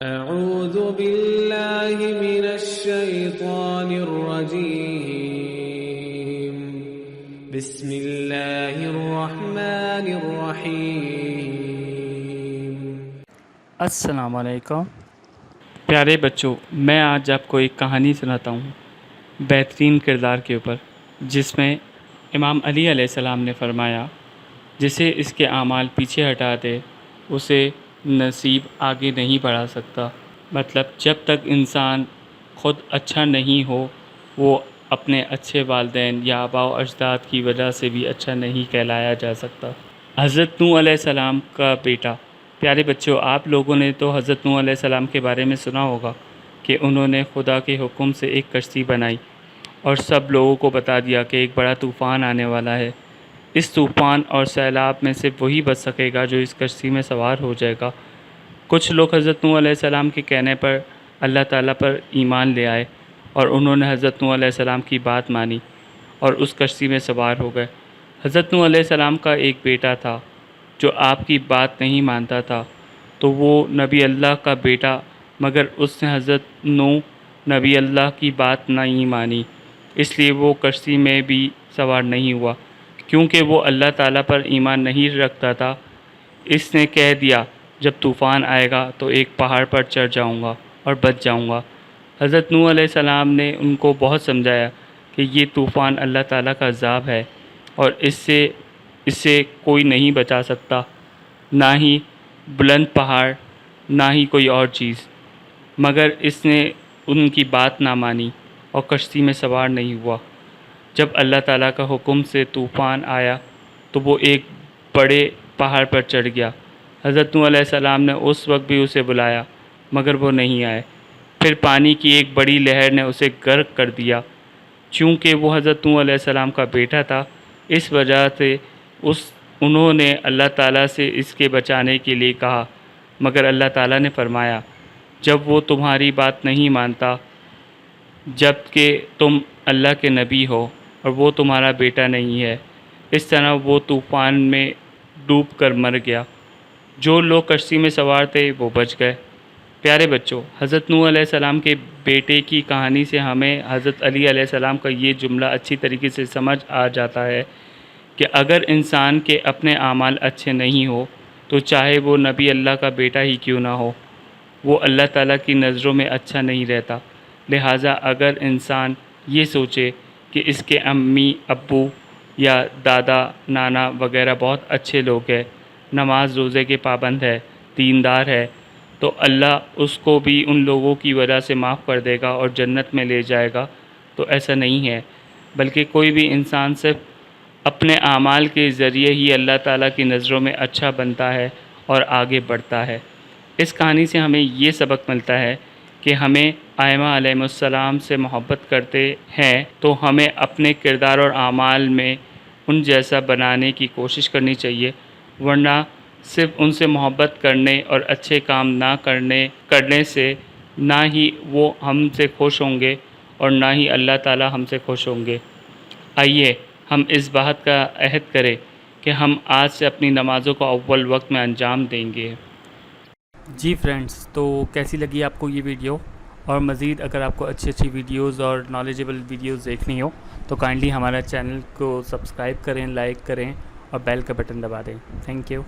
أعوذ بالله من الشيطان الرجيم بسم الله الرحمن الرحيم السلام علیکم پیارے بچوں، میں آج آپ کو ایک کہانی سناتا ہوں بہترین کردار کے اوپر، جس میں امام علی علیہ السلام نے فرمایا جسے اس کے اعمال پیچھے ہٹا دے اسے نصیب آگے نہیں بڑھا سکتا۔ مطلب جب تک انسان خود اچھا نہیں ہو وہ اپنے اچھے والدین یا آباء و اجداد کی وجہ سے بھی اچھا نہیں کہلایا جا سکتا۔ حضرت نوح علیہ السلام کا بیٹا، پیارے بچوں، آپ لوگوں نے تو حضرت نوح علیہ السلام کے بارے میں سنا ہوگا کہ انہوں نے خدا کے حکم سے ایک کشتی بنائی اور سب لوگوں کو بتا دیا کہ ایک بڑا طوفان آنے والا ہے۔ اس طوفان اور سیلاب میں سے وہی بچ سکے گا جو اس کشتی میں سوار ہو جائے گا۔ کچھ لوگ حضرت نوح علیہ السلام کے کہنے پر اللہ تعالیٰ پر ایمان لے آئے اور انہوں نے حضرت نوح علیہ السلام کی بات مانی اور اس کشتی میں سوار ہو گئے۔ حضرت نوح علیہ السلام کا ایک بیٹا تھا جو آپ کی بات نہیں مانتا تھا، تو وہ نبی اللہ کا بیٹا، مگر اس نے حضرت نوح نبی اللہ کی بات نہیں مانی، اس لیے وہ کشتی میں بھی سوار نہیں ہوا، کیونکہ وہ اللہ تعالیٰ پر ایمان نہیں رکھتا تھا۔ اس نے کہہ دیا جب طوفان آئے گا تو ایک پہاڑ پر چڑھ جاؤں گا اور بچ جاؤں گا۔ حضرت نوح علیہ السلام نے ان کو بہت سمجھایا کہ یہ طوفان اللہ تعالیٰ کا عذاب ہے اور اسے کوئی نہیں بچا سکتا، نہ ہی بلند پہاڑ نہ ہی کوئی اور چیز، مگر اس نے ان کی بات نہ مانی اور کشتی میں سوار نہیں ہوا۔ جب اللہ تعالیٰ کا حکم سے طوفان آیا تو وہ ایک بڑے پہاڑ پر چڑھ گیا۔ حضرت نوح علیہ السلام نے اس وقت بھی اسے بلایا مگر وہ نہیں آئے۔ پھر پانی کی ایک بڑی لہر نے اسے غرق کر دیا۔ چونکہ وہ حضرت نوح علیہ السلام کا بیٹا تھا، اس وجہ سے انہوں نے اللہ تعالیٰ سے اس کے بچانے کے لیے کہا، مگر اللہ تعالیٰ نے فرمایا جب وہ تمہاری بات نہیں مانتا، جب کہ تم اللہ کے نبی ہو اور وہ تمہارا بیٹا نہیں ہے، اس طرح وہ طوفان میں ڈوب کر مر گیا۔ جو لوگ کشتی میں سوار تھے وہ بچ گئے۔ پیارے بچوں، حضرت نوح علیہ السلام کے بیٹے کی کہانی سے ہمیں حضرت علی علیہ السلام کا یہ جملہ اچھی طریقے سے سمجھ آ جاتا ہے کہ اگر انسان کے اپنے اعمال اچھے نہیں ہو تو چاہے وہ نبی اللہ کا بیٹا ہی کیوں نہ ہو، وہ اللہ تعالیٰ کی نظروں میں اچھا نہیں رہتا۔ لہٰذا اگر انسان یہ سوچے کہ اس کے امی ابو یا دادا نانا وغیرہ بہت اچھے لوگ ہیں، نماز روزے کے پابند ہے، دیندار ہے، تو اللہ اس کو بھی ان لوگوں کی وجہ سے معاف کر دے گا اور جنت میں لے جائے گا، تو ایسا نہیں ہے، بلکہ کوئی بھی انسان صرف اپنے اعمال کے ذریعے ہی اللہ تعالیٰ کی نظروں میں اچھا بنتا ہے اور آگے بڑھتا ہے۔ اس کہانی سے ہمیں یہ سبق ملتا ہے کہ ہمیں ائمہ علیہم السلام سے محبت کرتے ہیں تو ہمیں اپنے کردار اور اعمال میں ان جیسا بنانے کی کوشش کرنی چاہیے، ورنہ صرف ان سے محبت کرنے اور اچھے کام نہ کرنے سے نہ ہی وہ ہم سے خوش ہوں گے اور نہ ہی اللہ تعالیٰ ہم سے خوش ہوں گے۔ آئیے ہم اس بات کا عہد کریں کہ ہم آج سے اپنی نمازوں کو اول وقت میں انجام دیں گے۔ جی فرینڈز، تو کیسی لگی آپ کو یہ ویڈیو؟ اور مزید اگر آپ کو اچھی ویڈیوز اور نالجیبل ویڈیوز دیکھنی ہو تو کائنڈلی ہمارا چینل کو سبسکرائب کریں، لائک کریں اور بیل کا بٹن دبا دیں۔ Thank you.